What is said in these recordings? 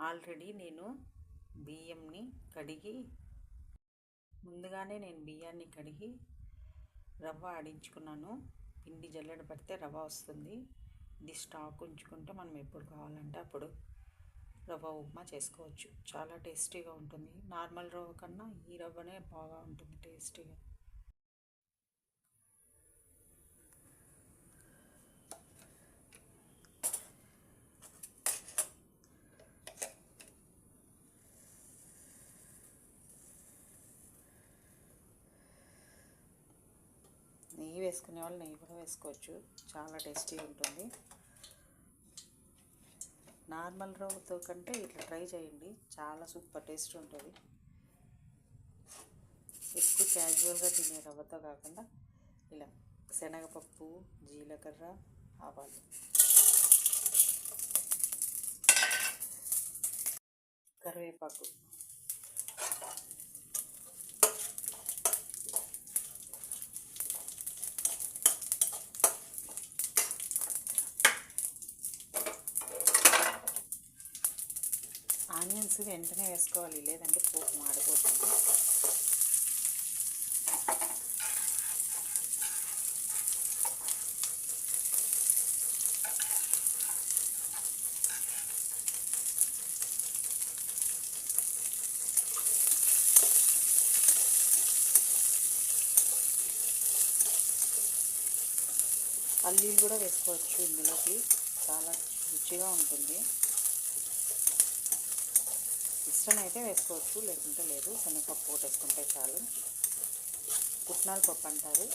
Already నేను బియ్యంని కడిగి ముందుగానే బియ్యాన్ని కడిగి రవ్వ ఆడించుకున్నాను. పిండి జల్లెడ పడితే రవ్వ వస్తుంది. ఇది స్టాక్ ఉంచుకుంటే మనం ఎప్పుడు కావాలంటే అప్పుడు రవ్వ ఉప్మా చేసుకోవచ్చు. చాలా టేస్టీగా ఉంటుంది. నార్మల్ రవ్వ కన్నా ఈ రవ్వనే బాగా ఉంటుంది టేస్టీగా. నెయ్యి వేసుకునే వాళ్ళు నెయ్యి కూడా వేసుకోవచ్చు. చాలా టేస్టీగా ఉంటుంది. నార్మల్ రవ్వతో కంటే ఇట్లా ట్రై చేయండి, చాలా సూపర్ టేస్ట్ ఉంటుంది. ఎక్కువ క్యాజువల్గా తినే రవ్వతో కాకుండా ఇలా శనగపప్పు, జీలకర్ర, ఆవాలు, కరివేపాకు, ఆనియన్స్ వెంటనే వేసుకోవాలి, లేదంటే పోపు మాడిపోతుంది. పల్లీలు కూడా వేసుకోవచ్చు ఇందులోకి, చాలా రుచిగా ఉంటుంది. ఇష్టమైతే వేసుకోవచ్చు, లేకుంటే లేదు. శనగపప్పు ఒకటి వేసుకుంటే చాలు. పుట్నాల పప్పు అంటారు.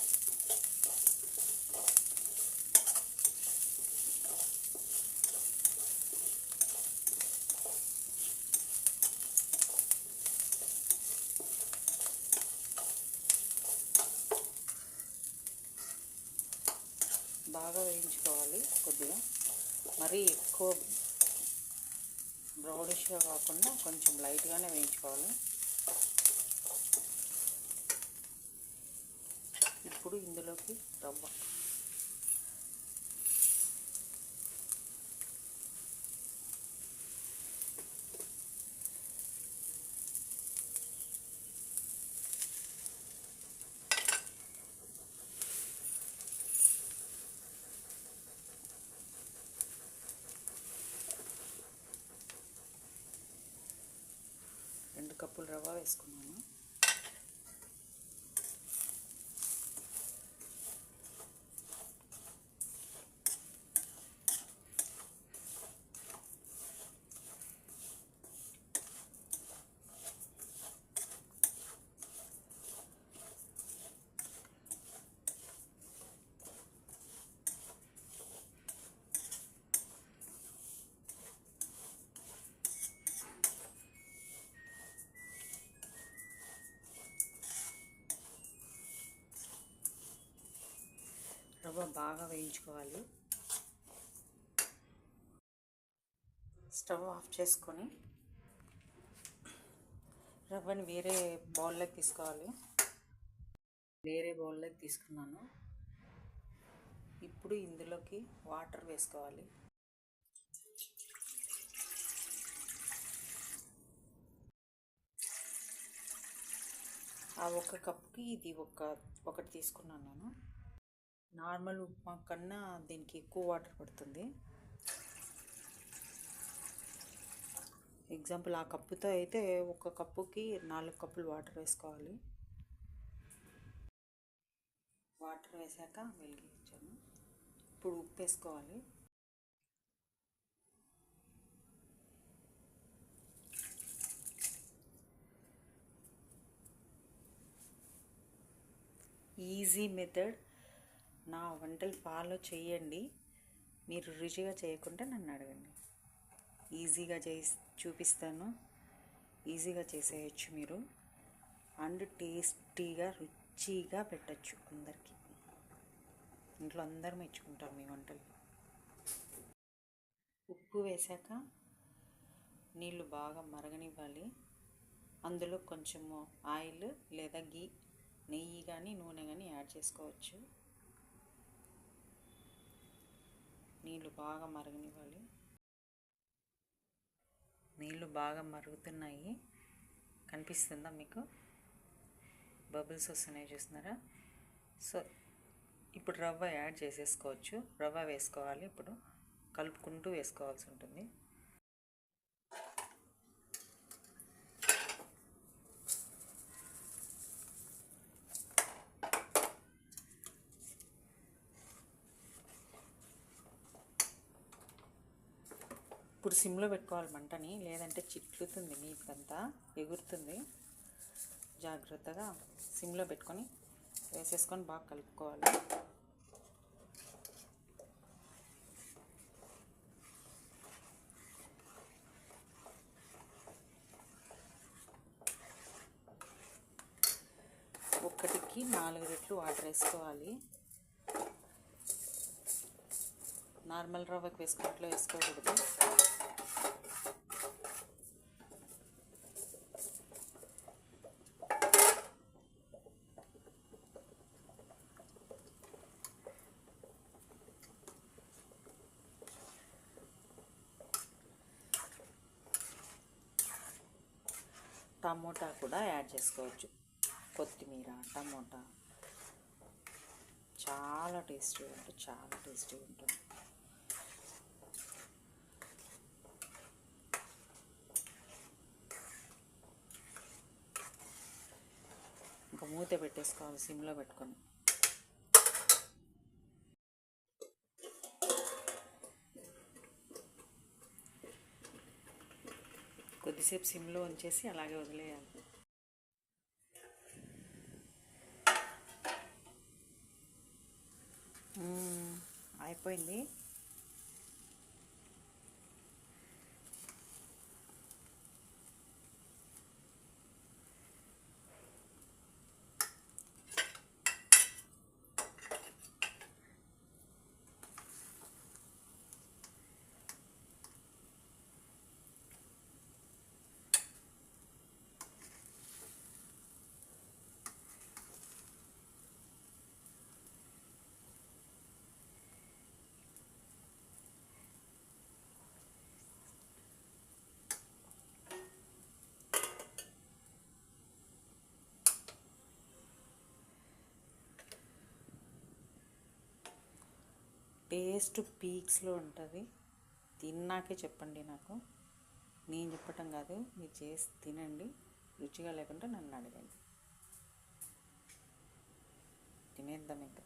బాగా వేయించుకోవాలి కొద్దిగా, మరీ ఎక్కువ బ్రౌనిష్గా కాకుండా కొంచెం లైట్గానే వేయించుకోవాలి. ఇప్పుడు ఇందులోకి రవ్వ, కప్పుల రవ్వ వేసుకున్నాను. రవ్వ బాగా వేయించుకోవాలి. స్టవ్ ఆఫ్ చేసుకొని రవ్వని వేరే బౌల్లోకి తీసుకోవాలి. వేరే బౌల్లోకి తీసుకున్నాను. ఇప్పుడు ఇందులోకి వాటర్ వేసుకోవాలి. ఆ ఒక కప్పుకి ఇది ఒకటి తీసుకున్నాను నేను. నార్మల్ ఉప్మా కన్నా దీనికి ఎక్కువ వాటర్ పడుతుంది. ఎగ్జాంపుల్ ఆ కప్పుతో అయితే ఒక కప్పుకి 4 కప్పులు వాటర్ వేసుకోవాలి. వాటర్ వేసాక వెలిగించాను. ఇప్పుడు ఉప్పు వేసుకోవాలి. ఈజీ మెథడ్, నా వంటలు ఫాలో చేయండి. మీరు రుచిగా చేయకుంటే నన్ను అడగండి, ఈజీగా చూపిస్తాను. ఈజీగా చేసేయచ్చు మీరు, అండ్ టేస్టీగా రుచిగా పెట్టచ్చు. అందరికీ, ఇంట్లో అందరూ మెచ్చుకుంటారు మీ వంటలు. ఉప్పు వేసాక నీళ్ళు బాగా మరగనివ్వాలి. అందులో కొంచెము ఆయిల్ లేదా నెయ్యి కానీ నూనె కానీ యాడ్ చేసుకోవచ్చు. నీళ్ళు బాగా మరగనివ్వాలి. నీళ్ళు బాగా మరుగుతున్నాయి, కనిపిస్తుందా మీకు? బబుల్స్ వస్తున్నాయి చూస్తున్నారా? సో ఇప్పుడు రవ్వ యాడ్ చేసేసుకోవచ్చు. రవ్వ వేసుకోవాలి, ఇప్పుడు కలుపుకుంటూ వేసుకోవాల్సి ఉంటుంది. ఇప్పుడు సిమ్లో పెట్టుకోవాలి మంటని, లేదంటే చిట్లుతుంది, మీకంతా ఎగురుతుంది. జాగ్రత్తగా సిమ్లో పెట్టుకొని వేసేసుకొని బాగా కలుపుకోవాలి. ఒక్కటికి 4 రెట్లు వాటర్ వేసుకోవాలి. నార్మల్ రవ్వకి వేసుకున్నట్లు వేసుకోకూడదు. టమోటా కూడా యాడ్ చేసుకోవచ్చు. కొత్తిమీర, టమోటా చాలా టేస్టీగా ఉంటుంది, చాలా టేస్టీగా ఉంటుంది. ఇంకా మూత పెట్టేసుకోవాలి సిమ్లో పెట్టుకొని. కొద్దిసేపు సిమ్లో ఉంచేసి అలాగే వదిలేయాలి. అయిపోయింది. టేస్ట్ పీక్స్లో ఉంటుంది. తిన్నాకే చెప్పండి నాకు, నేను చెప్పటం కాదు, మీరు చేసి తినండి. రుచిగా లేకుంటే నన్ను అడగండి. తినేద్దాం ఇంకా.